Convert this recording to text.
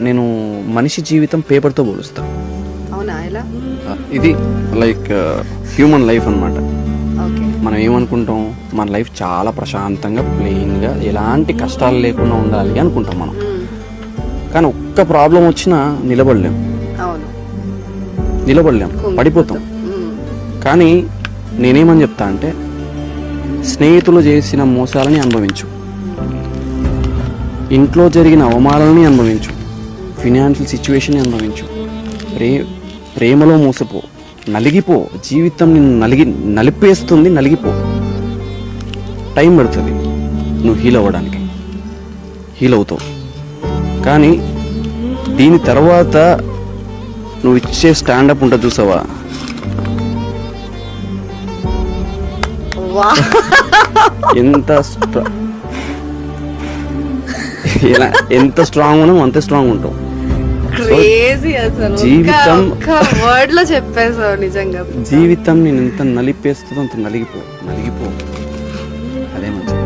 నేను మనిషి జీవితం పేపర్తో పోలుస్తా. అవునా, ఎలా? ఇది లైక్ హ్యూమన్ లైఫ్ అన్నమాట. ఓకే. మనం ఏమనుకుంటాం, మన లైఫ్ చాలా ప్రశాంతంగా ప్లెయిన్గా ఎలాంటి కష్టాలు లేకుండా ఉండాలి అనుకుంటాం మనం. కానీ ఒక్క ప్రాబ్లం వచ్చినా నిలబడలేం, పడిపోతాం. కానీ నేనేమని చెప్తా అంటే, స్నేహితులు చేసిన మోసాలని అనుభవించు, ఇంట్లో జరిగిన అవమానాలని అనుభవించు, ఫినాన్షియల్ సిచ్యువేషన్ అనుభవించు, ప్రేమలో మోసపో, నలిగిపో. జీవితం నిన్ను నలిపేస్తుంది, నలిగిపో. టైం పడుతుంది నువ్వు హీల్ అవ్వడానికి, హీల్ అవుతావు. కానీ దీని తర్వాత నువ్వు ఇచ్చే స్టాండప్ ఉంటుంది చూసావా, ఎంత స్ట్రాంగ్ ఉన్నావు అంతే స్ట్రాంగ్ ఉంటావు. జీవితం వర్డ్ లో చెప్పేసావు నిజంగా. జీవితం నేను ఎంత నలిపేస్తుందో అంత నలిగిపో. అదే మంచిది.